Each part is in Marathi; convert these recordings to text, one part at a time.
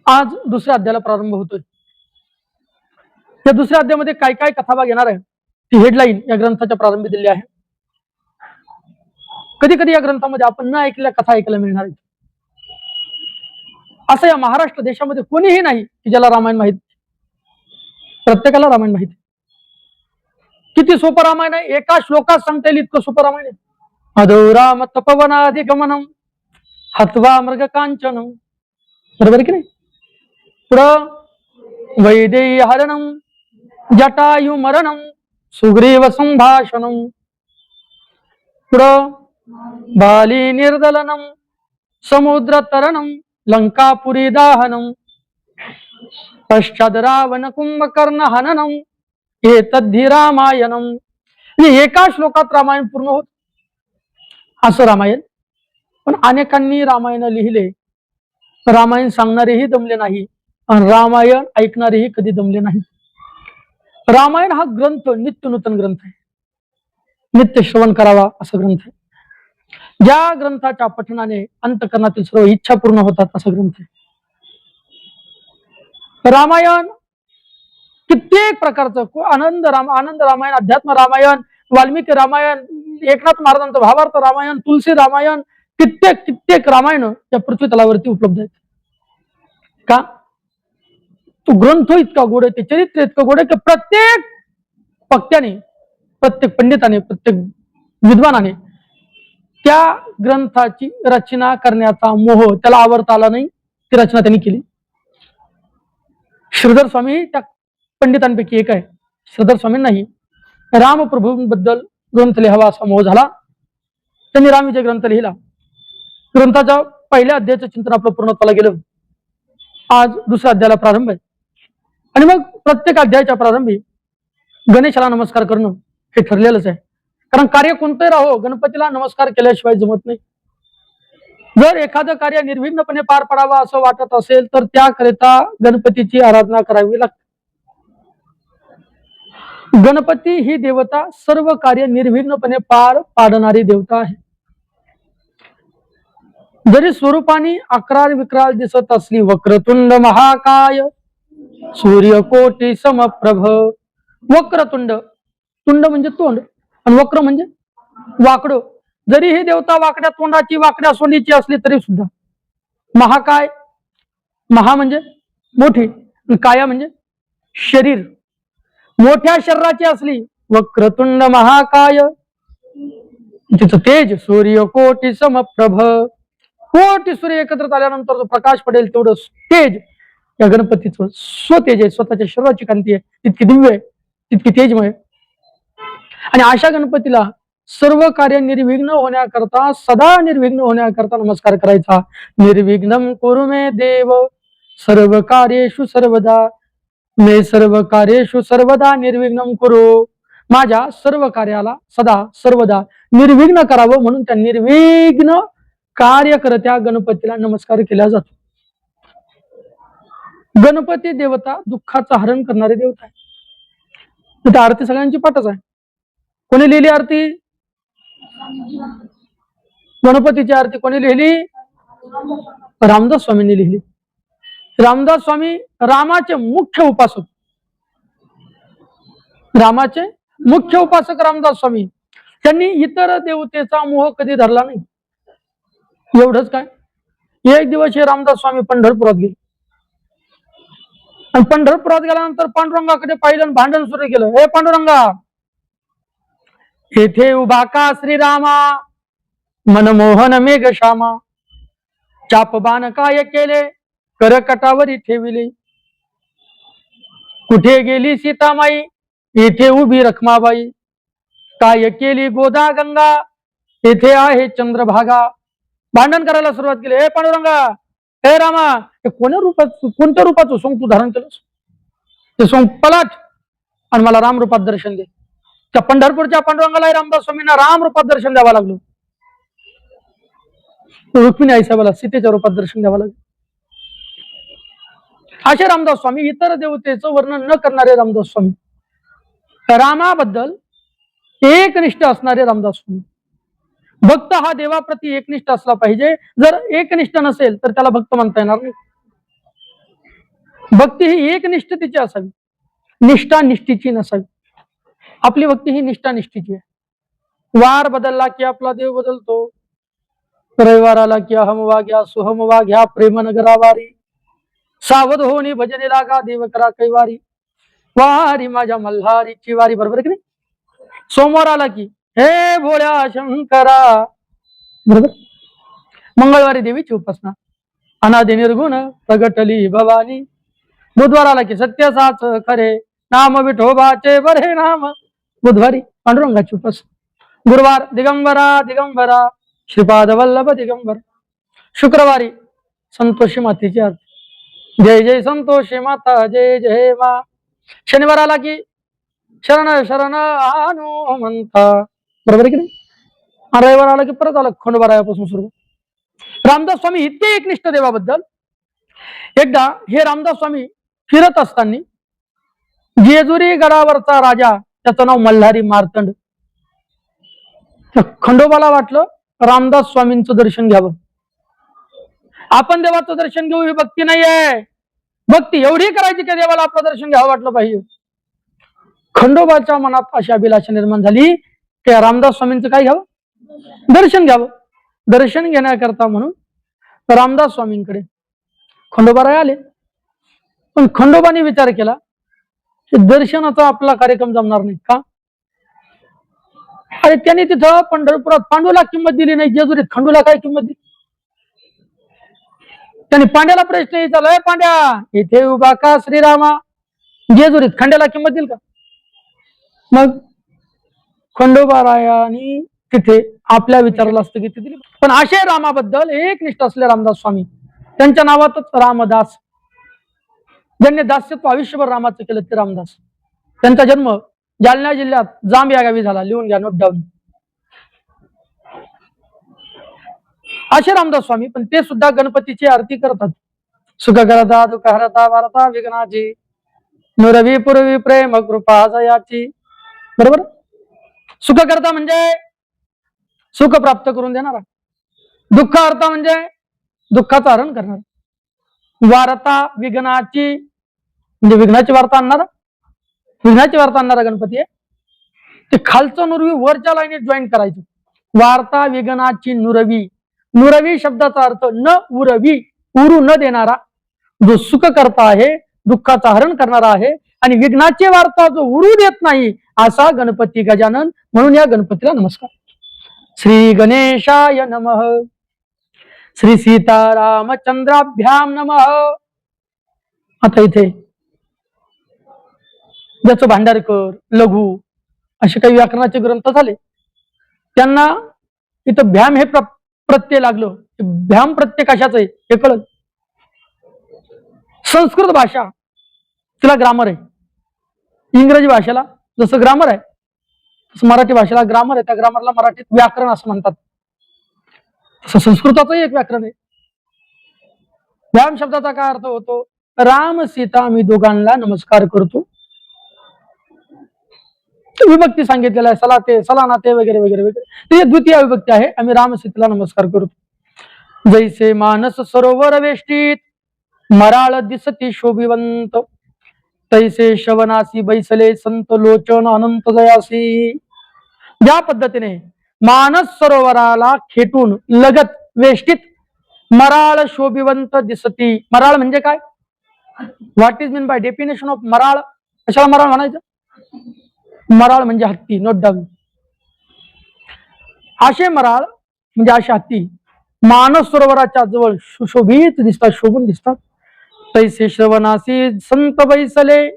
आज दुसऱ्या अध्यायाला प्रारंभ होतोय. या दुसऱ्या अध्यायामध्ये काय काय कथाभाग येणार आहे ती हेडलाईन या ग्रंथाच्या प्रारंभी दिली आहे. कधी कधी या ग्रंथामध्ये आपण न ऐकलेल्या कथा ऐकायला मिळणार आहेत. असं या महाराष्ट्र देशामध्ये कोणीही नाही की ज्याला रामायण माहित. प्रत्येकाला रामायण माहिती. किती सोपं रामायण आहे, एका श्लोकात सांगता येईल इतकं सोपं रामायण आहे. अधो राम तपवनाधिगमनम हत्वा मृग कांचनम. बरोबर की नाही. पुढं वैदेही हरणम जटायु मरणम सुग्रीव संभाषणम. पुढं बाली निर्दलनम समुद्र तरणम लंकापुरी दाहनम पश्चात रावण कुंभकर्ण हननम एतद्धि रामायणम. एका श्लोकात रामायण पूर्ण होत असं रामायण. पण अनेकांनी रामायण लिहिले, रामायण सांगणारेही दमले नाही आणि रामायण ऐकणारेही कधी दमले नाही. रामायण हा ग्रंथ नित्य नूतन ग्रंथ आहे, नित्य श्रवण करावा असा ग्रंथ आहे. ज्या ग्रंथाच्या पठणाने अंतकरणातील सर्व इच्छा पूर्ण होतात असा ग्रंथ आहे रामायण. कित्येक प्रकारचं आनंद रामायण, अध्यात्म रामायण, वाल्मिकी रामायण, एकनाथ महाराजांचं भावार्थ रामायण, तुलसी रामायण, कित्येक रामायण या पृथ्वी तलावरती उपलब्ध आहेत. का? तो ग्रंथ इतका गोड आहे, ते चरित्र इतकं गोड आहे की प्रत्येक वक्त्याने, प्रत्येक पंडिताने, प्रत्येक विद्वानाने त्या ग्रंथाची रचना करण्याचा मोह त्याला आवडता आला नाही. ती रचना त्यांनी केली. श्रीधर स्वामी त्या पंडितांपैकी एक आहे. श्रीधर स्वामींनाही रामप्रभूंबद्दल ग्रंथ लिहावा असा मोह झाला. त्यांनी रामविजय ग्रंथ लिहिला. ग्रंथाच्या पहिल्या अध्यायाचं चिंतन आपलं पूर्णत्वाला गेलं. आज दुसऱ्या अध्यायाला प्रारंभ आहे आणि मग प्रत्येक अध्यायाच्या प्रारंभी गणेशाला नमस्कार करणं हे ठरलेलंच आहे. कारण कार्य कोणतंही राहो, गणपतीला नमस्कार केल्याशिवाय जमत नाही. जर एखादं कार्य निर्विघ्नपणे पार पडावं असं वाटत असेल तर त्याकरिता गणपतीची आराधना करावी लागते. गणपती ही देवता सर्व कार्य निर्विघ्नपणे पार पाडणारी देवता आहे. जरी स्वरूपाने अकराळ विक्राळ दिसत असली, वक्रतुंड महाकाय सूर्यकोटी समप्रभ. वक्रतुंड, तुंड म्हणजे तोंड आणि वक्र म्हणजे वाकडं. जरी ही देवता वाकड्या तोंडाची, वाकड्या सोंडीची असली तरी सुद्धा महाकाय, महा म्हणजे मोठी, काया म्हणजे शरीर, मोठ्या शरीराची असली, वक्रतुंड महाकाय. तिचं तेज सूर्यकोटी समप्रभ. कोटी सूर्य एकत्रित आल्यानंतर जो प्रकाश पडेल तेवढं तेज या गणपतीचं स्वतेज आहे. स्वतःच्या शरीराची कांती आहे, तितकी दिव्य आहे, तितकी तेजमय. आणि अशा गणपतीला सर्व कार्य निर्विघ्न होण्याकरता, सदा निर्विघ्न होण्याकरता नमस्कार करायचा. निर्विघ्नम कुरु मे देव सर्व कार्येषु सर्वदा. मे सर्व कार्येषु सर्वदा निर्विघ्नम कुरु. माझ्या सर्व कार्याला सदा सर्वदा निर्विघ्न करावं म्हणून त्या निर्विघ्न कार्यकर्त्या गणपतीला नमस्कार केला जातो. गणपती देवता दुःखाचं हरण करणारी देवता आहे. तर आरती सगळ्यांची पाठच आहे. कोणी लिहिली आरती? गणपतीची आरती कोणी लिहिली? रामदास स्वामींनी लिहिली. रामदास स्वामी रामाचे मुख्य उपासक, रामाचे मुख्य उपासक रामदास स्वामी. त्यांनी इतर देवतेचा मोह कधी धरला नाही. एवढंच काय, एक दिवस हे रामदास स्वामी पंढरपुरात गेले आणि पंढरपुरात गेल्यानंतर पांडुरंगाकडे पाहिलं आणि भांडण सुरू केलं. हे पांडुरंगा, येथे उभा का श्रीरामा, मनमोहन मेघ श्यामा. चापबाण काय केले, करकटावरी ठेविले. कुठे गेली सीतामाई, येथे उभी रखमाबाई. काय केली गोदा गंगा, येथे आहे चंद्रभागा. भांडण करायला सुरुवात केली. हे पांडुरंगा, हे रामा, हे कोणत्या रूपाचं सोंग तू धारण केलंस? ते सोंग पलाट आणि मला राम रूपात दर्शन दे. त्या पंढरपूरच्या पांडुरंगाला रामदास स्वामींना राम रूपात दर्शन द्यावं लागलं. रुक्मिणी आईसाहेबाला सीतेच्या रूपात दर्शन द्यावं लागलं. असे रामदास स्वामी, इतर देवतेचं वर्णन न करणारे रामदास स्वामी, रामाबद्दल एकनिष्ठ असणारे रामदास स्वामी. भक्त हा देवाप्रती एकनिष्ठ असला पाहिजे. जर एकनिष्ठ नसेल तर त्याला भक्त म्हणता येणार नाही. भक्ती ही एक निष्ठतेची असावी, निष्ठा निष्ठेची नसावी. आपली भक्ती ही निष्ठा निष्ठेची आहे. वार बदलला की आपला देव बदलतो. रविवार आला की अहम वाग्या सुहम वाग्या प्रेम नगरा वारी, सावध होणी भजने लागा देव करा कैवारी, वारी माझ्या मल्हारीची वारी. बरोबर की नाही? सोमवार आला की हे भोळ्या शंकरा. बरोबर. मंगळवारी देवीची उपासना, अनादि निर्गुण प्रगटली भवानी. बुधवार आला की सत्य साच खरे, नाम विठोबाचे बरे नाम. बुधवारी पांडुरंगाची उपासना. गुरुवार दिगंबरा दिगंबरा श्रीपाद वल्लभ दिगंबर. शुक्रवारी संतोषी मातेची आरती, जय जय संतोषी माता जय जय मा. शनिवार आला की शरण शरण हनुमंता. बरोबर की नाही? रविवार आला की परत आला खंडोबारायापासून सुरू. रामदास स्वामी इतके एकनिष्ठ देवाबद्दल, एकदा हे रामदास स्वामी फिरत असताना जेजुरी गडावरचा राजा, त्याचं नाव मल्हारी मार्तंड, खंडोबाला वाटलं रामदास स्वामींचं दर्शन घ्यावं. आपण देवाचं दर्शन घेऊ ही भक्ती नाही आहे. भक्ती एवढी करायची की देवाला आपलं दर्शन घ्यावं वाटलं पाहिजे. खंडोबाच्या मनात अशी अभिलाषा निर्माण झाली की रामदास स्वामींचं काय घ्यावं? दर्शन घ्यावं. दर्शन घेण्याकरता म्हणून रामदास स्वामींकडे खंडोबाराय आले. पण खंडोबाने विचार केला की दर्शनाचा आपला कार्यक्रम जमणार नाही का? अरे त्यांनी तिथं पंढरपुरात पांडूला किंमत दिली नाही, जेजुरीत खंडूला काय किंमत दिली? त्यांनी पांड्याला प्रश्न विचारला, पांड्या इथे उभा का श्रीरामा, जेजुरीत खंड्याला किंमत दिल का? मग खंडोबारायांनी तिथे आपल्या विचाराला स्थगिती दिली. पण असे रामाबद्दल एक निष्ठ असले रामदास स्वामी, त्यांच्या नावातच रामदास, ज्यांनी दास्यत्व आयुष्यभर रामाचं केलं ते रामदास. त्यांचा जन्म जालना जिल्ह्यात जांब या गावी झाला. लिहून घ्या, नोट डाऊन. असे रामदास स्वामी, पण ते सुद्धा गणपतीची आरती करतात. सुख करता दुःख हरता वारता विघ्नाची, नुरवी पूर्वी प्रेम कृपा जयाची. बरोबर. सुख करता म्हणजे सुख प्राप्त करून देणारा, दुःख हरता म्हणजे दुःखाचं हरण करणारा, वारता विघ्नाची म्हणजे विघ्नाची वार्ता आणणारा, विघ्नाची वार्ता आणणारा गणपती आहे. ते खालचं नुरवी वरच्या लाईनीत जॉईन करायचं. वार्ता विघ्नाची नुरवी. नुरवी शब्दाचा अर्थ न उरवी, उरू न देणारा, जो सुख करता आहे, दुःखाचा हरण करणारा आहे, आणि विघ्नाची वार्ता जो उरू देत नाही असा गणपती गजानन. म्हणून या गणपतीला नमस्कार. श्री गणेशाय नमः. श्री सीतारामचंद्राभ्याम नमः. आता इथे ज्याचं भांडारकर, लघु असे काही व्याकरणाचे ग्रंथ झाले, त्यांना इथं भ्याम हे प्रत्यय लागलं. भ्याम प्रत्यय कशाच आहे हे कळत. संस्कृत भाषा तिला ग्रामर आहे. इंग्रजी भाषेला जसं ग्रामर आहे तसं मराठी भाषेला ग्रामर आहे. त्या ग्रामरला मराठीत व्याकरण असं म्हणतात. तसं संस्कृताचंही एक व्याकरण आहे. भ्याम शब्दाचा काय अर्थ होतो? राम सीता मी दोघांना नमस्कार करतो. विभक्ती सांगितलेला आहे, सला ते सलाना ते वगैरे वगैरे वगैरे. ती द्वितीय विभक्ती आहे. आम्ही राम सीतेला नमस्कार करतो. जैसे मानस सरोवर वेष्टीत, मराळ दिसती शोभिवंत, तैसे शवनासी बैसले संत लोचन अनंत जयासी. ज्या पद्धतीने मानस सरोवराला खेटून लगत वेष्टीत मराळ शोभिवंत दिसती. मराळ म्हणजे काय? What is mean by definition of मराळ? कशाला मराळ म्हणायचं? मराळ म्हणजे हत्ती. Note down. असे मराळ म्हणजे असे हत्ती मानस सरोवराच्या जवळ सुशोभित दिसतात, शोभून दिसतात. तैसे श्रवणासी संत बैसले,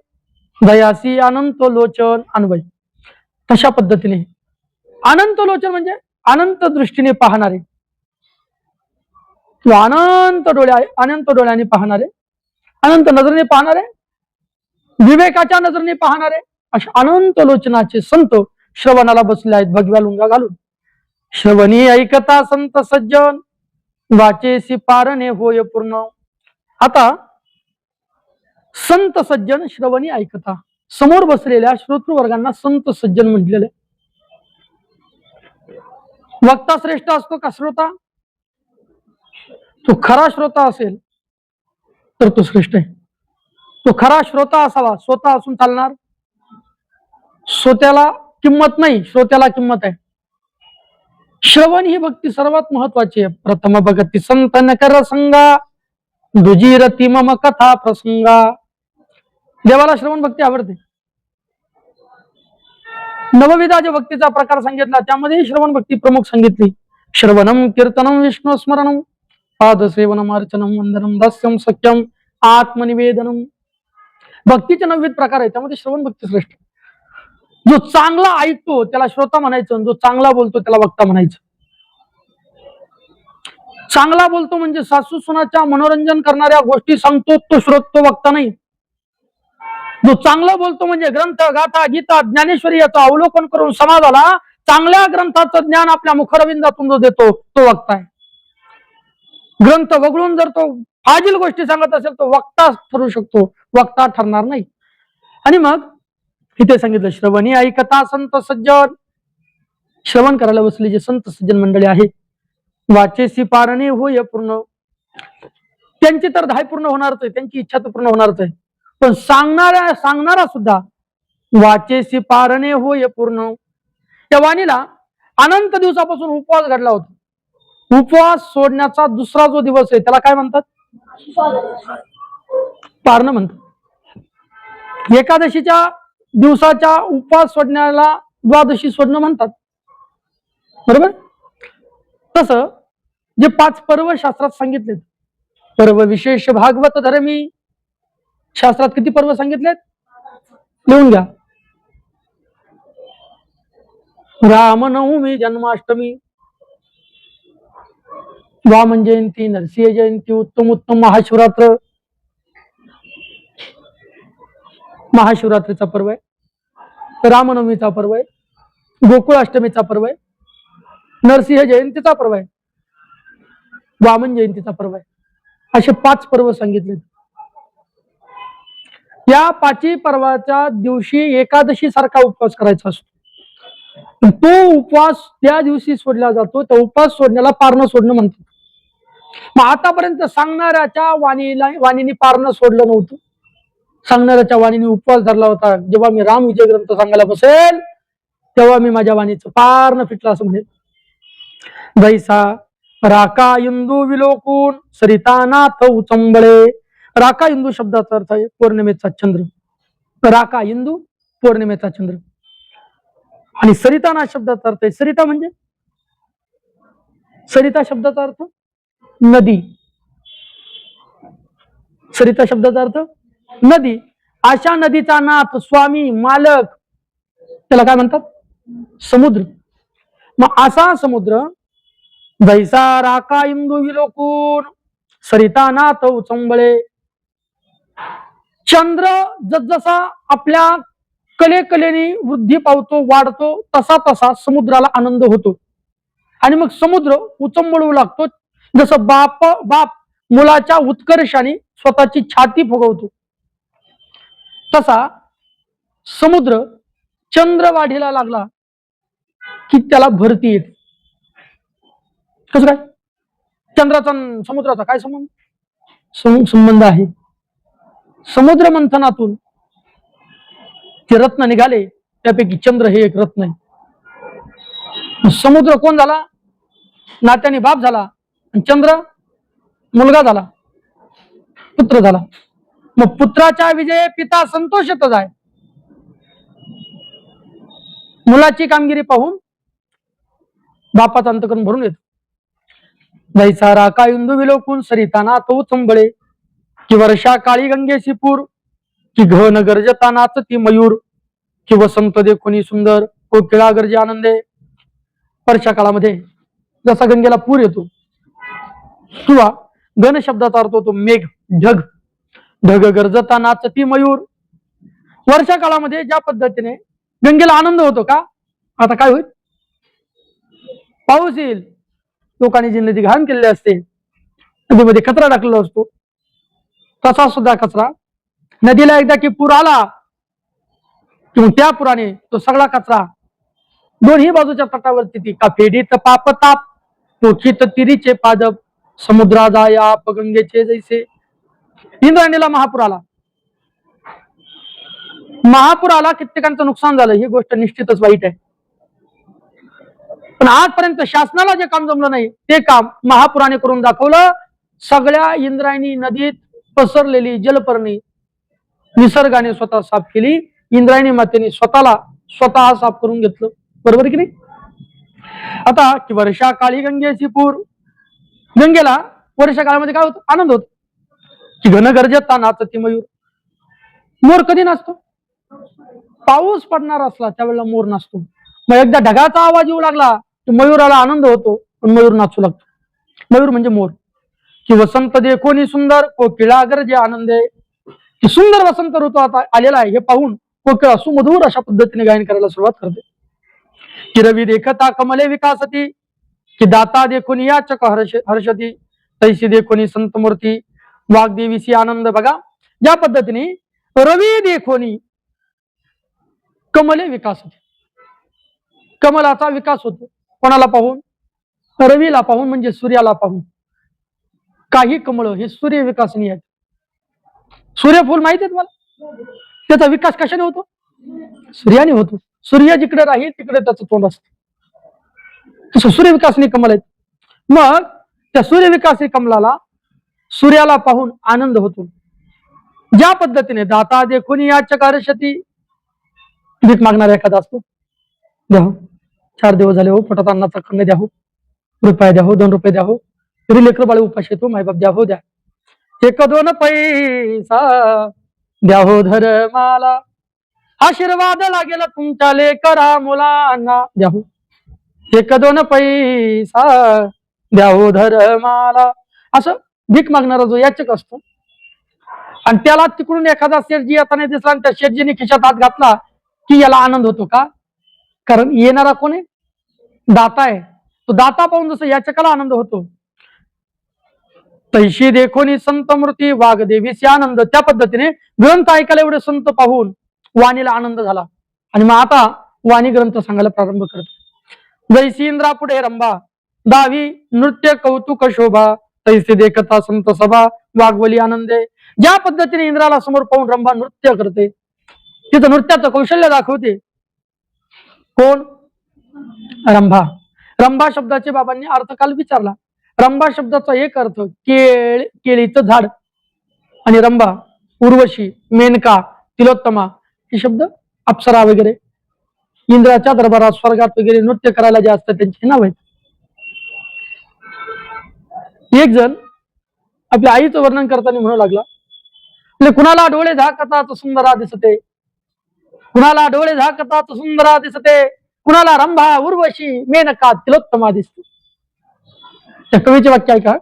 दयासी अनंत लोचन अन्वय. तशा पद्धतीने अनंत लोचन म्हणजे अनंत दृष्टीने पाहणारे, अनंत डोळ्याने पाहणारे, अनंत नजरेने पाहणारे, विवेकाच्या नजरेने पाहणारे अशा अनंत लोचनाचे संत श्रवणाला बसले आहेत भगव्या लुंगा घालून. श्रवणी ऐकता संत सज्जन, वाचेसी पारणे होय पूर्ण. आता संत सज्जन श्रवणी ऐकता, समोर बसलेल्या श्रोतृवर्गांना संत सज्जन म्हटलेले. वक्ता श्रेष्ठ असतो का श्रोता? तो खरा श्रोता असेल तर तो श्रेष्ठ आहे. तो खरा श्रोता असावा, स्वतः असून चालणार. श्रोत्याला किंमत नाही, श्रोत्याला किंमत आहे. श्रवण ही भक्ती सर्वात महत्वाची आहे. प्रथम भगती संत नकर संगा, दुजी रती मम कथा प्रसंगा. देवाला श्रवण भक्ती आवडते. नवविधा जो भक्तीचा प्रकार सांगितला त्यामध्ये श्रवण भक्ती प्रमुख सांगितली. श्रवणम कीर्तनम विष्णू स्मरणम पादसेवनम अर्चनम वंदनम दास्यम सख्यम आत्मनिवेदनम. भक्तीचे 9 प्रकार आहेत, त्यामध्ये श्रवण भक्ती श्रेष्ठ. जो चांगला ऐकतो त्याला श्रोता म्हणायचं, जो चांगला बोलतो त्याला वक्ता म्हणायचं. चांगला बोलतो म्हणजे सासू सुनाच्या मनोरंजन करणाऱ्या गोष्टी सांगतो तो श्रोतो, वक्ता नाही. जो चांगला बोलतो म्हणजे ग्रंथ गाथा गीता ज्ञानेश्वरी याचं अवलोकन करून समाजाला चांगल्या ग्रंथाचं ज्ञान आपल्या मुखरविंदातून जो देतो तो वक्ता आहे. ग्रंथ वगळून जर तो फाजील गोष्टी सांगत असेल तो वक्ता ठरू शकतो, वक्ता ठरणार नाही. आणि मग इथे सांगितलं श्रवणी ऐकता संत सज्जन. श्रवण करायला बसले जे संत सज्जन मंडळी आहे, वाचेसी पारणे होय पूर्ण. त्यांची तर धाय पूर्ण होणारच आहे, त्यांची इच्छा तर पूर्ण होणारच आहे. पण सांगणारा सुद्धा वाचेसी पारणे होय पूर्ण. त्या वाणीला अनंत दिवसापासून उपवास घडला होता. उपवास सोडण्याचा दुसरा जो दिवस आहे त्याला काय म्हणतात? पारणं म्हणतात. एकादशीच्या दिवसाच्या उपवास सोडण्याला द्वादशी सोडणं म्हणतात, बरोबर. तसं जे 5 पर्व शास्त्रात सांगितलेत, पर्व विशेष भागवत धर्मी. शास्त्रात किती पर्व सांगितलेत? लिहून घ्या. रामनवमी, जन्माष्टमी, वामन जयंती, नरसिंह जयंती, उत्तम महाशिवरात्र. महाशिवरात्रीचा पर्व आहे, रामनवमीचा पर्व आहे, गोकुळाष्टमीचा पर्व आहे, नरसिंह जयंतीचा पर्व आहे, वामन जयंतीचा पर्व आहे. असे 5 पर्व सांगितले. या 5 पर्वाच्या दिवशी एकादशी सारखा उपवास करायचा असतो. तो उपवास त्या दिवशी सोडला जातो, तो उपवास सोडण्याला पारणं सोडणं म्हणतात. मग आतापर्यंत सांगणाऱ्याच्या वाणीने पारणं सोडलं नव्हतं. सांगणाऱ्याच्या वाणीने उपवास धरला होता. जेव्हा मी राम विजय ग्रंथ सांगायला बसेल तेव्हा मी माझ्या वाणीचं पारणं फिटलं असं म्हणेल. जैसा राका इंदू विलोकून सरितानाथ उचंबळे. राका इंदू शब्दाचा अर्थ आहे पौर्णिमेचा चंद्र. राका इंदू पौर्णिमेचा चंद्र. आणि सरितानाथ शब्दाचा अर्थ आहे, सरिता म्हणजे, सरिता शब्दाचा अर्थ नदी. सरिता शब्दाचा अर्थ नदी. अशा नदीचा नाथ, स्वामी, मालक त्याला काय म्हणतात? समुद्र. मग असा समुद्र जैसा राका इंदू विलोकून सरितानाथ उचंबळे. चंद्र जसजसा आपल्या कलेने वृद्धी पावतो, वाढतो, तसा तसा समुद्राला आनंद होतो. आणि मग समुद्र उचंबळू लागतो. जसं बाप मुलाच्या उत्कर्षाने स्वतःची छाती फुगवतो, तसा समुद्र चंद्र वाढीला लागला की त्याला भरती येते. कसं काय? चंद्राचा समुद्राचा काय संबंध आहे? समुद्र मंथनातून जे रत्न निघाले त्यापैकी चंद्र हे एक रत्न आहे. समुद्र कोण झाला? नात्याने बाप झाला, आणि चंद्र मुलगा झाला, पुत्र झाला. मग पुत्राच्या विजय पिता संतोषितच आहे. मुलाची कामगिरी पाहून बापाचं अंतकरण भरून येतो. जैसा राका इंदू विलोकून सरितानाथ उचंबळे. कि वर्षा काळी गंगेशी पूर, कि घन गर्जता नाचती मयूर, कि वसंत देखुनी सुंदर, कोकिळा गर्जे आनंदे. वर्षा काळामध्ये जसा गंगेला पूर येतो, किंवा घन शब्दाचा अर्थ होतो मेघ, ढग. ढग गर्जता नाचती मयूर. वर्षा काळामध्ये ज्या पद्धतीने गंगेला आनंद होतो का, आता काय होईल? पाऊस येईल. लोकांनी जी नदी घाण केलेली असते, नदीमध्ये कचरा टाकलेला असतो, तसा सुद्धा कचरा नदीला एकदा की पूर आला की त्या पुराने तो सगळा कचरा दोन्ही बाजूच्या तटावरती ती का फेडीत पाप ताप पोखीत तिरीचे पादप समुद्रा जाया गंगेचे जैसे. इंद्रायणीला महापूर आला, महापूर आला, कित्येकांचं नुकसान झालं, ही गोष्ट निश्चितच वाईट आहे. पण आजपर्यंत शासनाला जे काम जमलं नाही ते काम महापुराने करून दाखवलं. सगळ्या इंद्रायणी नदीत पसरलेली जलपर्णी निसर्गाने स्वतः साफ केली. इंद्रायणी मातेने स्वतः साफ करून घेतलं. बरोबर की नाही? आता की वर्षा काळी गंगेची पूर, गंगेला वर्षा काळामध्ये काय होतं? आनंद होतो. की घन गरजता नाचती मयूर, मोर कधी नाचतो? पाऊस पडणार असला त्यावेळेला मोर नाचतो. मग एकदा ढगाचा आवाज येऊ लागला की मयूराला आनंद होतो, पण मयूर नाचू लागतो. मयूर म्हणजे मोर. की वसंत देखोनी सुंदर कोकिळा गरजे आनंदे, की सुंदर वसंत ऋतू आता आलेला आहे हे पाहून कोकिळा सुमधुर अशा पद्धतीने गायन करायला सुरुवात करते. की रवी देखता कमले विकासती, की दाता देखून याचक हर्षती, तैसी देखोनी संत मूर्ती वाग्देवीसी आनंद. बघा ज्या पद्धतीने रवी देखोनी कमले विकास होते, कमलाचा विकास होतो. कोणाला पाहून? रवीला पाहून, म्हणजे सूर्याला पाहून. काही कमळ हे सूर्य विकासनीय आहेत. सूर्यफूल माहिती आहे तुम्हाला? त्याचा विकास कशाने होतो? सूर्याने होतो. सूर्य जिकडे राहील तिकडे त्याचं तोंड असतं. तसं सूर्यविकासनी कमल आहेत. मग त्या सूर्यविकासी कमलाला सूर्याला पाहून आनंद होतो. ज्या पद्धतीने दाता देखून याचक हर्षती, भीक मागणारा एखादा असतो, द्या हो, 4 दिवस झाले हो, पोटात अन्नाचा कन्न द्या हो, रुपये द्या हो, 2 रुपये द्या हो, तरी लेकर बाळ उपाशी येतो, मायबाप द्या हो, द्या 1-2 पैसा द्या हो धर्माला, आशीर्वाद लागेल तुमच्या लेकरा मुलांना, द्या हो 1-2 पैसा द्या हो धर्माला. असं भीक मागणारा जो याचक असतो, आणि त्याला तिकडून एखादा शेठजी येताना दिसला आणि त्या शेठजीने खिशात हात घातला की याला आनंद होतो. का? कारण येणारा कोण आहे? दाता आहे. तो दाता पाहून जसं याचकाला आनंद होतो, तैशी देखोनी संत मूर्ती वाग्देवीसी आनंद. त्या पद्धतीने ग्रंथ ऐकायला एवढे संत पाहून वाणीला आनंद झाला, आणि मग आता वाणी ग्रंथ सांगायला प्रारंभ करतो. जैसी इंद्रा पुढे रंभा, दावी नृत्य कौतुक शोभा, तैसे देखता संत सभा वाघवली आनंदे. ज्या पद्धतीने इंद्राला समोर पाहून रंभा नृत्य करते, तिथं नृत्याचं कौशल्य दाखवते. कोण? रंभा. रंभा शब्दाचे बाबांनी अर्थ काल विचारला. रंभा शब्दाचा एक अर्थ केळीचं झाड, आणि रंभा, उर्वशी, मेनका, तिलोत्तमा हे शब्द अप्सरा वगैरे इंद्राच्या दरबारात स्वर्गात वगैरे नृत्य करायला जे असतात त्यांचे नाव आहेत. एक जण आपल्या आईचं वर्णन करताना म्हणू लागला, कुणाला डोळे झाकतात सुंदरा दिसते, कुणाला डोळे झाकतात सुंदरा दिसते, कुणाला रंभा उर्वशी मेनका तिलोत्तमा दिसते. त्या कवीचे वाक्य आहे का?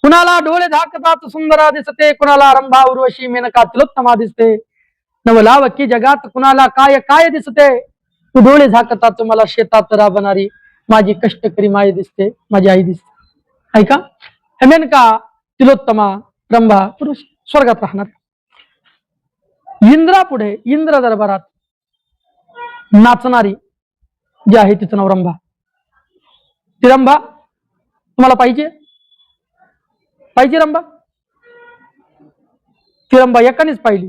कुणाला डोळे झाकतात सुंदरा दिसते, कुणाला रंभा उर्वशी मेनका तिलोत्तमा दिसते, नवलावकी जगात कुणाला काय काय दिसते, तू डोळे झाकतात मला शेतात राबणारी माझी कष्टकरी माय दिसते, माझी आई दिसते. ऐका, मेनका तिलोत्तमा रंभा पुरुष स्वर्गात राहणार. इंद्रा पुढे इंद्र दरबारात नाचणारी जी आहे तिचं नाव रंभा. ती रंभा तुम्हाला पाहिजे? पाहिजे रंभा? ती रंभा एकानेच पाहिली,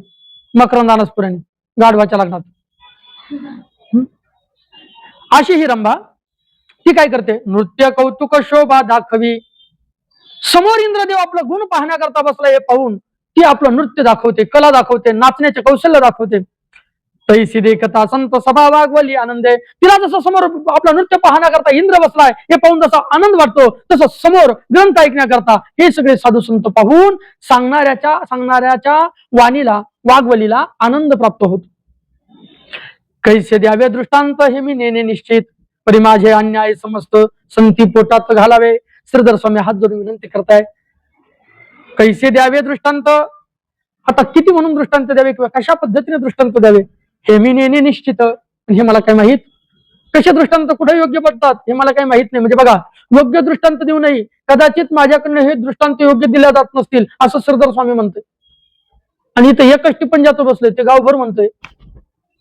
मकरंदानसपुराने गाढवाच्या लग्नात. अशी ही रंभा, ती काय करते? नृत्य कौतुक शोभा दाखवी. समोर इंद्रदेव आपलं गुण पाहण्याकरता बसला हे पाहून ती आपलं नृत्य दाखवते, कला दाखवते, नाचण्याचे कौशल्य दाखवते. तैसी देखता संत सभा वागवली आनंदे. तिला जसं समोर आपलं नृत्य पाहण्याकरता इंद्र बसलाय हे पाहून जसा आनंद वाटतो, तसं समोर ग्रंथ ऐकण्याकरता हे सगळे साधू संत पाहून सांगणाऱ्याच्या वाणीला, वाग्वलीला आनंद प्राप्त होतो. कैसे द्यावे दृष्टांत हे मी नेणे निश्चित, परी माझे अन्याय समस्त संती पोटात घालावे. श्रीधर स्वामी हात जोडून विनंती करताय, कैसे द्यावे दृष्टांत. आता किती म्हणून दृष्टांत द्यावे किंवा कशा पद्धतीने दृष्टांत द्यावे हे मी नेणे निश्चित, हे मला काय माहित. कसे दृष्टांत कुठे योग्य पडतात हे मला काही माहित नाही. म्हणजे बघा, योग्य दृष्टांत देऊ नये, कदाचित माझ्याकडनं हे दृष्टांत योग्य दिल्या जात नसतील असं श्रीधर स्वामी म्हणतोय. आणि इथं एकच टिप्पण ज्याचं बसलंय ते गावभर म्हणतोय,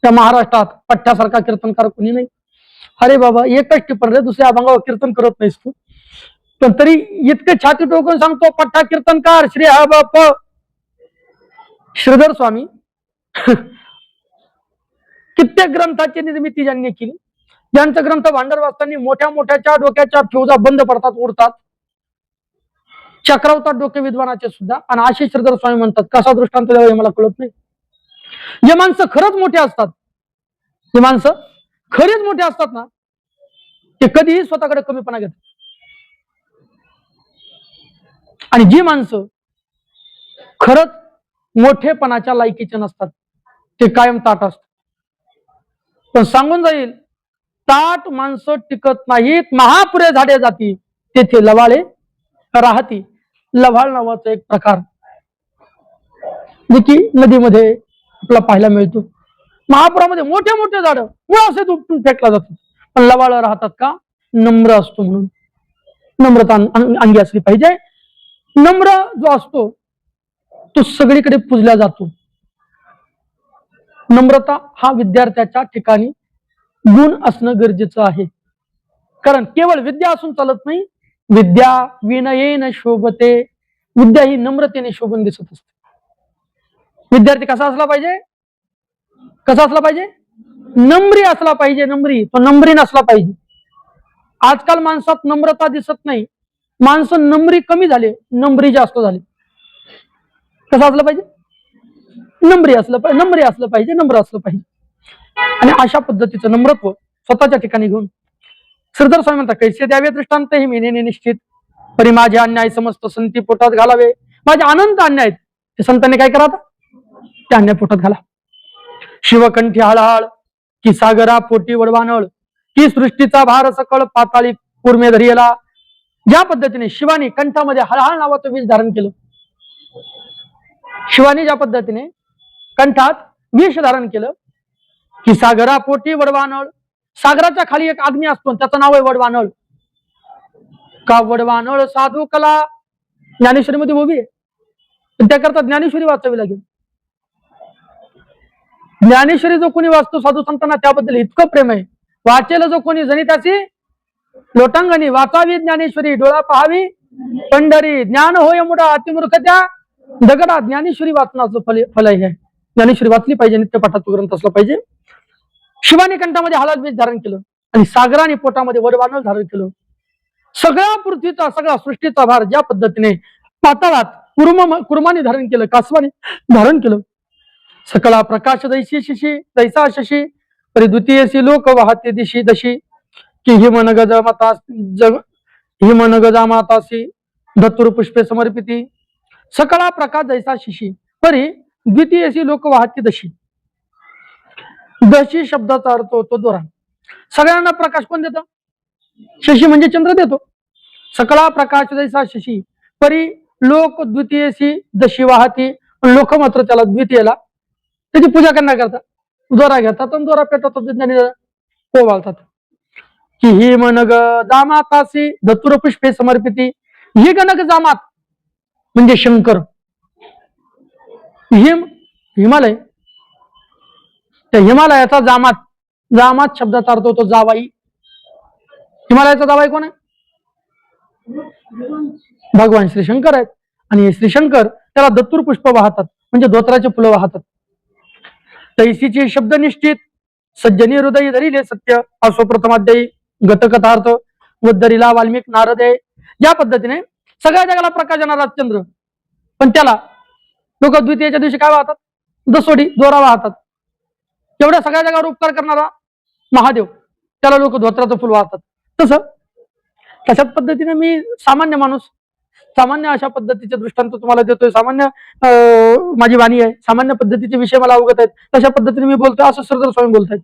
त्या महाराष्ट्रात पठ्ठ्यासारखा कीर्तनकार कोणी नाही. अरे बाबा, एकच टिप्पण रे, दुसऱ्या अभंगावर कीर्तन करत नाहीस तू, पण तरी इतके छाती टोकून सांगतो पठ्ठा कीर्तनकार श्री हा बाप श्रीधर स्वामी कित्येक ग्रंथाची निर्मिती ज्यांनी केली, ज्यांचा ग्रंथ भांडार वाचताना मोठ्या मोठ्याच्या डोक्याच्या फ्युजा बंद पडतात, उडतात, चक्रावतात डोके विद्वानाचे सुद्धा. आणि आशिष श्रीधर स्वामी म्हणतात, कसा दृष्टांत द्यावा हे मला कळत नाही. जे माणसं खरंच मोठे असतात, जे माणसं खरीच मोठे असतात ना, ते कधीही स्वतःकडे कमीपणा घेतात. आणि जी माणसं खरंच मोठेपणाच्या लायकीचे नसतात, ते कायम ताट असतात. पण सांगून जाईल, ताट माणसं टिकत नाहीत, महापुरे झाडे जाती तेथे लवाळे राहती. लव्हाळ नावाचा एक प्रकार जे की नदीमध्ये आपला पाहायला मिळतो. महापुरामध्ये मोठे मोठे झाड मुळासहित उपटून फेकला जातो, पण लवाळ राहतात का? नम्र असतो म्हणून. नम्रता अंगी असली पाहिजे. नम्र जो असतो तो सगळीकडे पूजला जातो. नम्रता हा विद्यार्थ्याच्या ठिकाणी गुण असणं गरजेचं आहे. कारण केवळ विद्या असून चालत नाही. विद्या विनयेन शोभते. विद्या ही नम्रतेने शोभून दिसत असते. विद्यार्थी कसा असला पाहिजे? कसा असला पाहिजे? नम्री असला पाहिजे. नम्री, तो नम्री नसला पाहिजे. आजकाल माणसात नम्रता दिसत नाही. माणसं नम्री कमी झाले, नम्री जास्त झाले. कसं असलं पाहिजे? नम्री असलं पाहिजे, नम्री असलं पाहिजे, नम्र असलं पाहिजे. आणि अशा पद्धतीचं नम्रत्व स्वतःच्या ठिकाणी घेऊन श्रीधर स्वामी म्हणतात, कैसे द्यावे दृष्टांत हे मेनेने निश्चित, परी माझे अन्याय समस्त संती पोटात घालावे. माझे अनंत अन्याय ते संतांनी काय करा, त्या अन्याय पोटात घाला. शिवकंठी हळहळ की सागरा पोटी वडवानळ, की सृष्टीचा भार सकळ पाताळी कुर्मे धरियला. ज्या पद्धतीने शिवानी कंठामध्ये हळहळ नावाचं विष धारण केलं, शिवानी ज्या पद्धतीने कंठात विष धारण केलं, की सागरा पोटी वडवानळ, सागराच्या खाली एक अग्नी असतो, त्याचं नाव आहे वडवानळ. का वडवानळ साधू कला ज्ञानेश्वरी मध्ये उभी आहे, पण त्याकरता ज्ञानेश्वरी वाचावी लागेल. ज्ञानेश्वरी जो कोणी वाचतो साधू संतांना त्याबद्दल इतकं प्रेम आहे, वाचेल जो कोणी जणी त्याची लोटांगणी. वाचावी ज्ञानेश्वरी डोळा पहावी पंढरी, ज्ञान होय मुडा अतिमूर्ख त्या दगडा. ज्ञानेश्वरी वाचनाचं फल आहे. ज्ञानेश्वरी वाचली पाहिजे, नित्यपाठाचा ग्रंथ असला पाहिजे. शिवानी कंठामध्ये हळद बीज धारण केलं आणि सागराने पोटामध्ये वडवानळ धारण केलं. सगळ्या पृथ्वीचा, सगळ्या सृष्टीचा भार ज्या पद्धतीने पाताळात कुर्माने धारण केलं, कासवाने धारण केलं. सकळा प्रकाश दैशी शिशी दैसा शशी, परी द्वितीयसी लोक वाहते दिशी दशी, की हिमनग जमाता जग हिमनग जामातासी धतुर पुष्पे समर्पिती. सकळा प्रकाश दैसा शिशी, परी द्वितीयसी लोक वाहते दशी. दशी शब्दाचा अर्थ होतो दोरा. सगळ्यांना प्रकाश कोण देतो? शशी म्हणजे चंद्र देतो. सकळा प्रकाश दैसा शशी, परी लोक द्वितीयसी दशी वाहती. लोक मात्र त्याला द्वितीयला त्याची पूजा करण्याकरता दोरा घेतात आणि दोरा पेटवतात, विज्ञानी ओवाळतात. की ही मनग जामातासी धतुर पुष्पे समर्पिती. ही गणक जामात म्हणजे शंकर. हिमालय, त्या हिमालयाचा जामात, जामात शब्दाचा अर्थ होतो जावाई. हिमालयाचा जावाई कोण आहे? भगवान श्री शंकर आहेत. आणि श्री शंकर त्याला दत्तूर पुष्प वाहतात, म्हणजे धोत्राचे फुलं वाहतात. तैसीचे शब्द निश्चित सज्जनी हृदय धरिले सत्य, असो प्रथमाध्यायी गतकथार्थ वद्धरीला वाल्मिक नारद आहे. ज्या पद्धतीने सगळ्या जगाला प्रकाश देणारा चंद्र, पण त्याला लोक द्वितीयेच्या दिवशी काय वाहतात? दसोडी दोरा वाहतात. एवढ्या सगळ्या जगावर उपकार करणारा महादेव, त्याला लोक धोत्राचं फुल वाहतात. तशाच पद्धतीने मी सामान्य माणूस, सामान्य अशा पद्धतीचे दृष्टांत तुम्हाला देतोय. सामान्य माझी वाणी आहे, सामान्य पद्धतीचे विषय मला अवगत आहेत, तशा पद्धतीने मी बोलतोय असं श्रीधर स्वामी बोलतायत.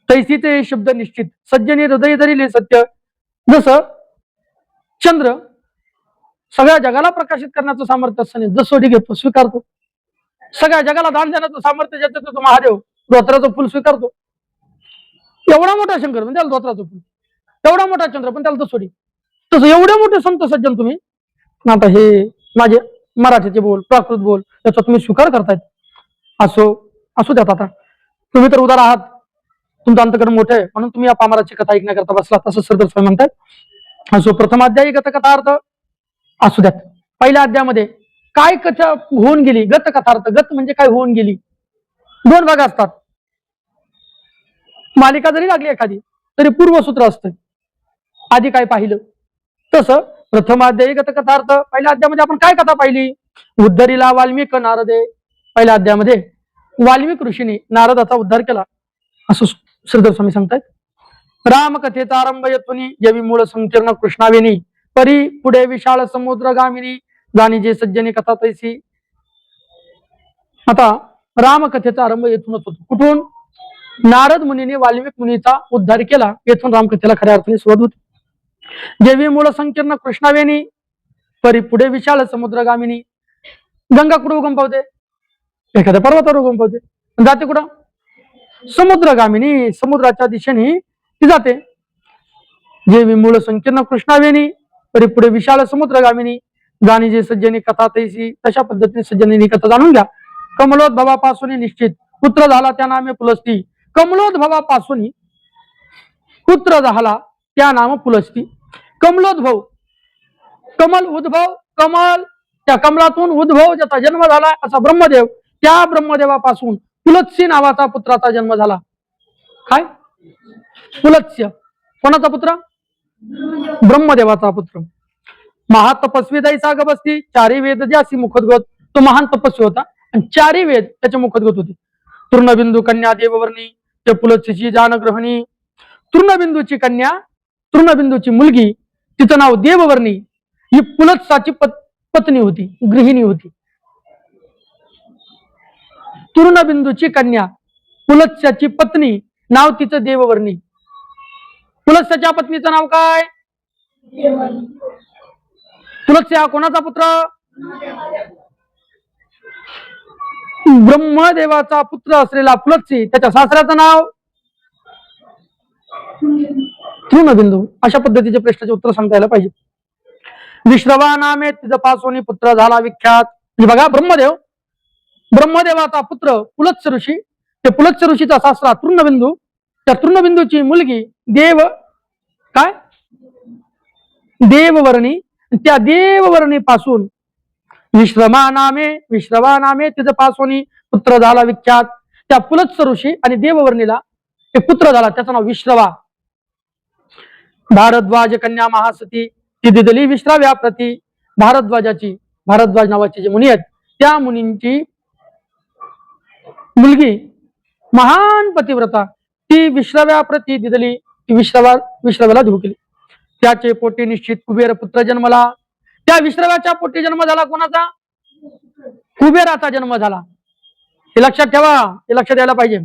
तैसीचे शब्द निश्चित सज्जनी हृदय धरिले सत्य. जसं चंद्र सगळ्या जगाला प्रकाशित करण्याचं सामर्थ्य असताना दसोडी घेतो, स्वीकारतो. सगळ्या जगाला दान देण्याचं सामर्थ्य ज्याचं तो महादेव धोत्राचं फुल स्वीकारतो. एवढा मोठा शंकर पण त्याला धोत्राचं फुल, एवढा मोठा चंद्र पण त्याला दसोडी. तसं एवढे मोठे संत सज्जन तुम्ही, आता हे माझे मराठीचे बोल, प्राकृत बोल, याचा तुम्ही स्वीकार करतायत. असू द्यात. आता तुम्ही तर उदार आहात, तुमचं अंतकरण मोठं आहे म्हणून तुम्ही या पामराची कथा ऐकण्याकरता बसला, तसं श्रीधर स्वामी म्हणतात. असो प्रथमाध्यायी गतकथार्थ. असू द्यात. पहिल्या अध्यायामध्ये काय कथा होऊन गेली, गतकथार्थ. गत म्हणजे काय होऊन गेली. दोन भाग असतात. मालिका जरी लागली एखादी तरी पूर्वसूत्र असतं. आधी काय पाहिलं तसं प्रथमाध्यायी गतकथार्थ. पहिल्या अध्यायामध्ये आपण काय कथा पाहिली? उद्धरीला वाल्मिक नारदे. पहिल्या अध्यायामध्ये वाल्मिक ऋषीने नारदाचा उद्धार केला असं श्रीधर स्वामी सांगतायत. रामकथेचा आरंभ येथून जेवी मूळ संकीर्ण कृष्णावेनी परी पुढे विशाळ समुद्र गामिनी जाणी जे सज्जनी कथा तैसी. आता रामकथेचा आरंभ येथूनच होतो. कुठून? नारद मुनीने वाल्मिक मुनीचा उद्धार केला, येथून रामकथेला खऱ्या अर्थाने सुरुवात होती. जेवी मूळ संकीर्ण कृष्णावेनी परी पुढे विशाळ समुद्र गामिनी. गंगा कुठे उगम पावते? एखाद्या पर्वतावर उगम पावते. जाते कुठं? समुद्रगामिनी. समुद्राच्या दिशेने ती जाते. जेवी मूळ संकीर्ण कृष्णावेनी परी पुढे विशाळ समुद्रगामिनी जाणी जे सज्जनी कथा तैसी. तशा पद्धतीने सज्जनी कथा जाणून घ्या. कमलोद्भवापासून निश्चित पुत्र झाला त्या नामे पुलस्ती. कमलोद्भवापासून पुत्र झाला त्या नाम पुलस्ती. कमलोद्भव, कमल उद्भव, कमल, त्या कमलातून उद्भव ज्याचा जन्म झाला असा ब्रह्मदेव, त्या ब्रह्मदेवापासून पुलत्स्य नावाचा पुत्राचा जन्म झाला. काय? पुलत्स्य. कोणाचा पुत्र? ब्रह्मदेवाचा पुत्र. महातपस्वी दैसा गबस्ती. चारी वेद ज्यासी मुखोद्गत. तो महान तपस्वी होता आणि चारी वेद त्याच्या मुखोद्गत होते. तृणबिंदू कन्या देववर्णी ते पुलत्स्यची जानग्रहणी. तृणबिंदूची कन्या, तृणबिंदूची मुलगी, तिचं नाव देववर्णी. ही पुलत्साची पत्नी होती, गृहिणी होती. तृणबिंदूची कन्या, पुलत्स्याची पत्नी, नाव तिचं देववर्णी. पुलत्स्याच्या पत्नीचं नाव काय? पुलत्स्य हा कोणाचा पुत्र? ब्रह्मदेवाचा पुत्र असलेला पुलत्स्य, त्याच्या सासऱ्याचं नाव तृणबिंदू. अशा पद्धतीचे प्रश्नाचे उत्तर सांगता यायला पाहिजे. विश्रवा नामे तिचं पासोनी पुत्र झाला विख्यात. म्हणजे बघा, ब्रह्मदेवाचा पुत्र पुलत्स्य ऋषी, ते पुलत्स्य ऋषीचा सासरा तृणबिंदू, त्या तृणबिंदूची मुलगी काय? देववर्णी. त्या देववर्णी पासून विश्रवा नामे तिचं पासोनी पुत्र झाला विख्यात. त्या पुलत्स्य ऋषी आणि देववर्णीला एक पुत्र झाला, त्याचं नाव विश्रवा. भारद्वाज कन्या महासती ती दिदली विश्राव्या प्रती. भारद्वाज नावाचे जे मुनी आहेत त्या मुनींची मुलगी महान पतिव्रता ती विश्राव्या प्रती दिदली. ती विश्राव्याला देऊ केली. त्याचे पोटी निश्चित कुबेर पुत्र जन्मला. त्या विश्राव्याच्या पोटी जन्म झाला कोणाचा? कुबेराचा जन्म झाला. हे लक्षात ठेवा, हे लक्षात यायला पाहिजे.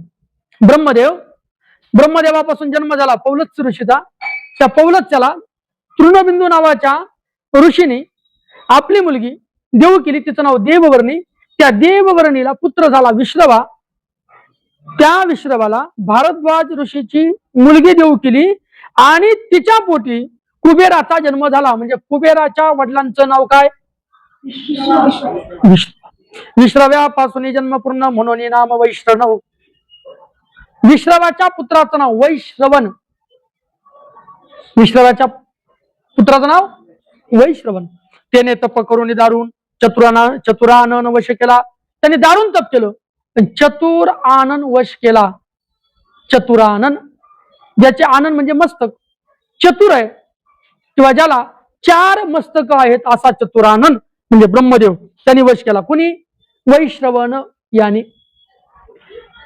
ब्रह्मदेवापासून जन्म झाला पौलत्स्य ऋषीचा. त्या पौलत्स्याला तृणबिंदू नावाच्या ऋषीने आपली मुलगी देऊ केली, तिचं नाव देववर्णी. त्या देववर्णीला पुत्र झाला विश्रवा. त्या विश्रवाला भारद्वाज ऋषीची मुलगी देऊ केली आणि तिच्या पोटी कुबेराचा जन्म झाला. म्हणजे कुबेराच्या वडिलांचं नाव काय? विश्रव्यापासून जन्म पूर्ण म्हणून नाम वैश्रवण. विश्रवाच्या पुत्राचं नाव वैश्रवण. विश्रवाच्या पुत्राचं नाव वैश्रवण. त्याने तप करून दारुण चतुरानन वश केला. त्याने दारुण तप केलं, चतुर आनन वश केला. चतुरानन, ज्याचे आनन म्हणजे मस्तक, चतुर आहे किंवा ज्याला 4 मस्तक आहेत असा चतुरानन म्हणजे ब्रह्मदेव त्यांनी वश केला. कुणी? वैश्रवण याने.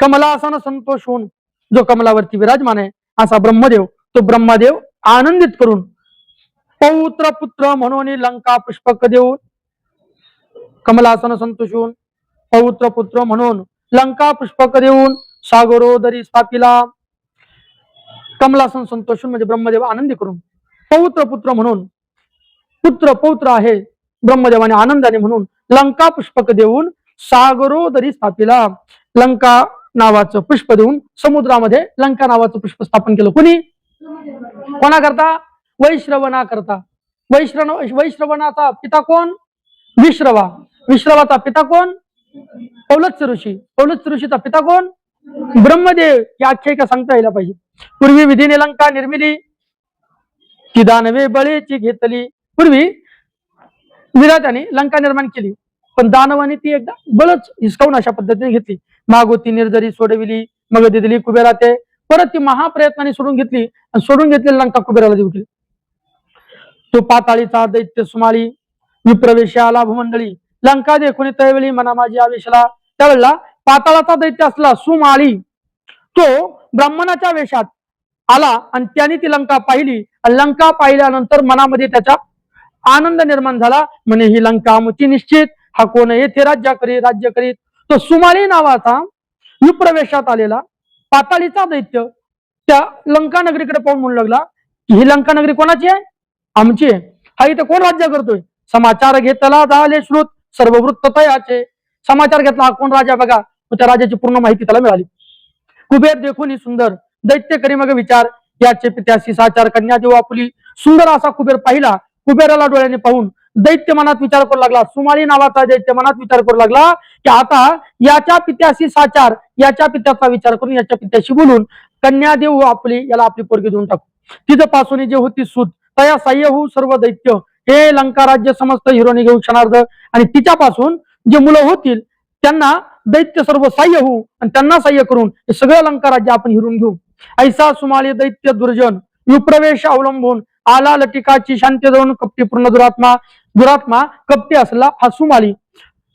कमलासन संतोष होऊन जो कमलावरती विराजमान आहे असा ब्रह्मदेव, तो ब्रह्मदेव आनंदित करून पौत्र पुत्र म्हणून लंका पुष्पक देऊन. कमलासन संतोष होऊन पौत्र पुत्र म्हणून लंका पुष्पक देऊन सागरोदरी स्थापिला. कमलासन संतोषून म्हणजे ब्रह्मदेव आनंदी करून, पौत्र पुत्र म्हणून, पौत्र आहे ब्रह्मदेवाने आनंदाने म्हणून लंका पुष्पक देऊन सागरोदरी स्थापिला. लंका नावाचं पुष्प देऊन समुद्रामध्ये लंका नावाचं पुष्प स्थापन केलं. कुणी? कोणाकरता? वैश्रवणा करता. वैश्रवणाचा पिता कोण? विश्रवा. विश्रवाचा पिता कोण? पौलत्स्य ऋषी. पौलत्स्य ऋषीचा पिता कोण? ब्रह्मदेव. ही आख्यायिका सांगता यायला पाहिजे. पूर्वी विधीने लंका निर्मिली ती दानवे बळीची घेतली. पूर्वी विराटाने लंका निर्माण केली, पण दानवाने ती एकदा बळच हिसकावून अशा पद्धतीने घेतली. मागोती निर्जरी सोडविली, मग दिदली कुबेरा ते परत ती महाप्रयत्नाने सोडून घेतली आणि सोडून घेतलेली लंका कुबेराला देऊ केली. तो पाताळीचा दैत्य सुमाळी विप्रवेशाला भूमंडळी लंका देखुनी त्यावेळी मना माझी आवेशला. त्यावेळेला पाताळाचा दैत्य असला सुमाळी तो ब्राह्मणाच्या वेशात आला आणि त्याने ती लंका पाहिली. लंका पाहिल्यानंतर मनामध्ये त्याचा आनंद निर्माण झाला. म्हणे ही लंका मुची निश्चित, हा कोण येथे राज्य करीत. तो सुमाळी नावाचा विप्रवेशात आलेला पाताळीचा दैत्य त्या लंका नगरीकडे पाहून म्हणू लागला की ही लंका नगरी कोणाची आहे? आमची आहे. हा इथे कोण राज्य करतोय? समाचार घेतला झाले श्रुत सर्व वृत्त तयाचे. समाचार घेतला हा कोण राजा बघा. त्या राजाची पूर्ण माहिती त्याला मिळाली. कुबेर देखून सुंदर दैत्य करी मग विचार याचे पित्यासी साचार कन्या देऊ आपुली. सुंदर असा कुबेर पाहिला. कुबेराला डोळ्याने पाहून दैत्य मनात विचार करू लागला. सुमाळी नावाचा दैत्य मनात विचार करू लागला की आता याच्या पित्याशी साचार, याच्या पित्याचा विचार करून याच्या पित्याशी बोलून कन्या देऊ आपली, याला आपली पोरगी देऊन टाकू. तिथं पासून जे होती सूत तया साह्य होऊ सर्व दैत्य. हे लंका राज्य समस्त हिरोनी घेऊ क्षणार्ध आणि तिच्यापासून जे मुलं होतील त्यांना दैत्य सर्व साह्य होऊ आणि त्यांना साह्य करून हे सगळं लंका राज्य आपण हिरून घेऊ. ऐसा सुमाळी दैत्य दुर्जन विप्रवेश अवलंबून आला लटिकाची शांती देऊन कपटी पूर्ण दुरात्मा कपटी असला हा सुमाळी.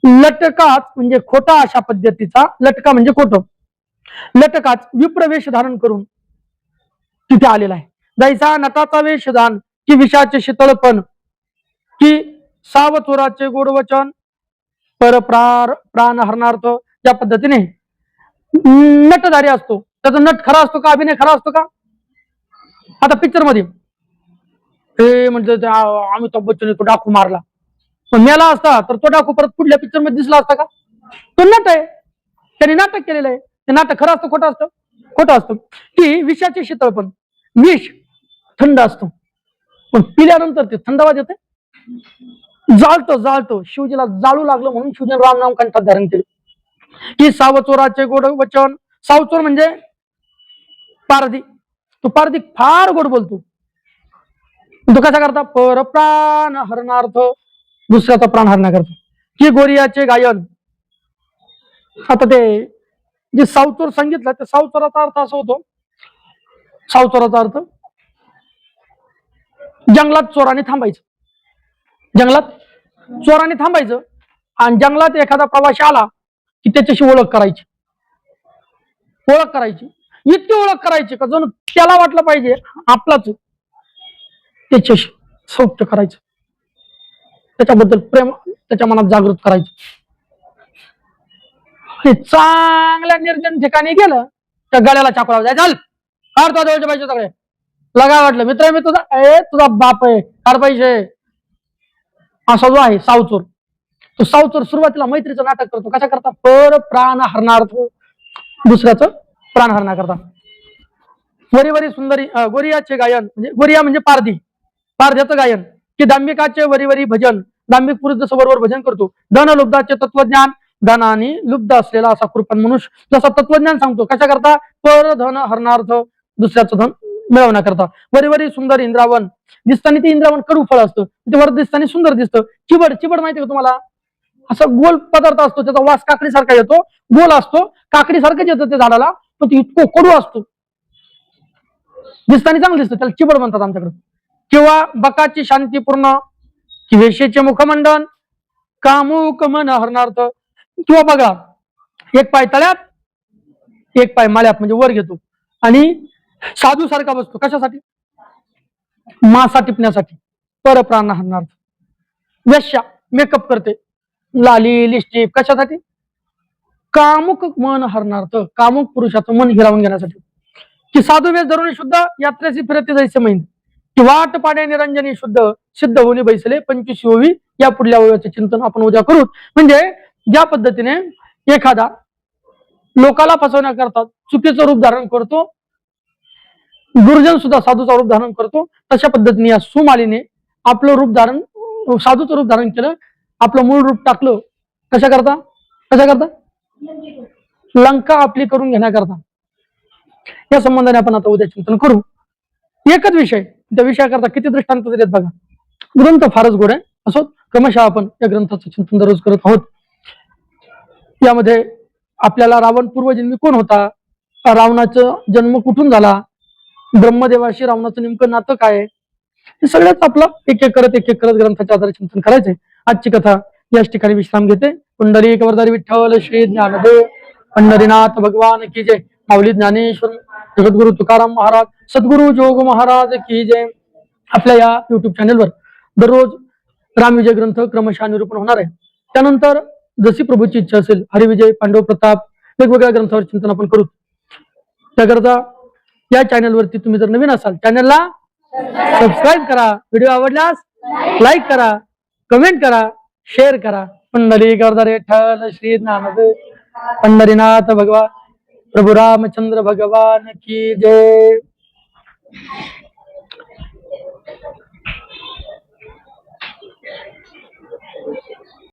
लटकाच म्हणजे खोटा अशा पद्धतीचा, लटका म्हणजे खोटं, लटकाच विप्रवेश धारण करून तिथे आलेला आहे. जैसा नटाचा वेशधान की विषाचे शीतळपण की सावचोराचे गोडवचन प्राण हरणार्थ या पद्धतीने नटधारी असतो. त्याचा नट खरा असतो का? अभिनय खरा असतो का? आता पिक्चर मध्ये ते म्हणजे अमिताभ बच्चन तो डाकू मारला, पण मेला असता तर तो डाकू परत पुढल्या पिक्चर मध्ये दिसला असता का? तो नट आहे, त्यांनी नाटक केलेलं आहे. ते नाटक खरं असतं खोटं असतं? खोटं असतं. की विषाचे शीतळपण, विष थंड असतो पण पिल्यानंतर ते थंडावा देते, जाळतो. शिवजीला जाळू लागलं म्हणून शिवजीने राम नाम कंठात धारण केलं. की सावचोराचे गोड वचन, सावचोर म्हणजे पारधी. तो पारधी फार गोड बोलतो. तो कसा करता? पर प्राण हरणार्थ, दुसऱ्याचा प्राण हरण्याकरता. की गोरियाचे गायन. आता ते जे सावचोर सांगितलं त्या सावचोराचा अर्थ असा होतो, सावचोराचा अर्थ जंगलात चोराने थांबायचं. जंगलात चोराने थांबायचं आणि जंगलात एखादा प्रवासी आला की त्याच्याशी ओळख करायची. इतकी ओळख करायची का जणू त्याला वाटलं पाहिजे आपलाच, त्याच्याशी सौख्य करायचं, त्याच्याबद्दल प्रेम त्याच्या मनात जागृत करायचं. हे चांगल्या निर्जन ठिकाणी गेलं तर गळ्याला चाकू लावायचा. चल काढतो जवळचे पैसे सगळे. लगा वाटलं मित्र मी तुझा बाप आहे, काढ पैसे. असा जो आहे सावचोर, तो सावचोर सुरुवातीला मैत्रीचं नाटक करतो. कशा करता? पर प्राण हरणार्थ, दुसऱ्याचं प्राण हरण्याकरता. वरी सुंदरी गोरियाचे गायन म्हणजे गोरिया म्हणजे पारध्याचं गायन. की दांभिकाचे वरी भजन, दांभिक पुरुष जसं बरोबर भजन करतो. धन लुब्धाचे तत्वज्ञान, धनाने लुब्ध असलेला असा कृपण मनुष्य जसा तत्वज्ञान सांगतो. कशा करता? पर धन हरणार्थ, दुसऱ्याचं धन मिळवण्याकरता. वरी सुंदर इंद्रावन, दिसताना ते इंद्रावन कडू फळ असतं, ते वर दिसताना सुंदर दिसतं. चिबड माहिती का तुम्हाला? असं गोल पदार्थ असतो, त्याचा वास काकडीसारखा येतो, गोल असतो, काकडीसारखंच येतं ते झाडाला, पण ते इतकं कडू असतो. दिसताना चांगलं दिसतं, त्याला चिबड म्हणतात आमच्याकडे. किंवा बकाची शांतीपूर्ण, कि वेशेचे मुखमंडन, कामुक मन हरणार्थ. किंवा बघा एक पाय तळ्यात एक पाय माळ्यात म्हणजे वर घेतो आणि साधू सारखा बसतो. कशासाठी? मासा टिपण्यासाठी. परप्राण हरणार्थ. वेश्या मेकअप करते, लाली लिपस्टिक, कशासाठी? कामुक मन हरणार्थ, कामुक पुरुषाचं मन हिरावून घेण्यासाठी. की साधू वेश धरून शुद्ध यात्रेची फिरते जायचे महिन, की वाट पाड्या निरंजनी शुद्ध सिद्ध होणी बैसले 25 ओवी. या पुढल्या ओव्याचे चिंतन आपण उद्या करू. म्हणजे ज्या पद्धतीने एखादा लोकाला फसवण्याकरता चुकीचं रूप धारण करतो, दुर्जन सुद्धा साधूचा रूप धारण करतो, तशा पद्धतीने या सुमालीने आपलं रूप धारण, साधूचं रूप धारण केलं, आपलं मूळ रूप टाकलं. कशा करता? लंका आपली करून घेण्याकरता. या संबंधाने आपण आता उद्या चिंतन करू. एकच विषय, त्या विषयाकरता किती दृष्टांत दिलेत बघा. ग्रंथ फारच गोड आहे. असो क्रमशः आपण या ग्रंथाचं चिंतन दररोज करत आहोत. यामध्ये आपल्याला रावण पूर्वजन्मी कोण होता, रावणाचा जन्म कुठून झाला, ब्रह्मदेवाशी रावणाचं नेमकं नातं काय आहे, हे सगळ्याच आपलं एक एक करत ग्रंथाच्या आधारे चिंतन करायचंय. आजची कथा याच ठिकाणी विश्राम घेते. पुंडलिक वरदारी विठ्ठल श्री ज्ञानदेव पंढरीनाथ भगवान की जय. माऊली ज्ञानेश्वर जगद्गुरु तुकाराम महाराज सद्गुरु जोग महाराज की जय. आपल्या या युट्यूब चॅनेलवर दररोज रामविजय ग्रंथ क्रमशः निरूपण होणार आहे. त्यानंतर जशी प्रभूची इच्छा असेल हरिविजय, पांडव प्रताप वेगवेगळ्या ग्रंथावर चिंतन आपण करू. त्याकरता या चॅनलवरती तुम्ही जर नवीन असाल चॅनलला सबस्क्राईब करा, व्हिडिओ आवडल्यास लाईक करा, कमेंट करा, शेअर करा. पुंडलिक वरदारी विठ्ठल श्री ज्ञानदेव पंढरीनाथ भगवान प्रभू रामचंद्र भगवान की जय.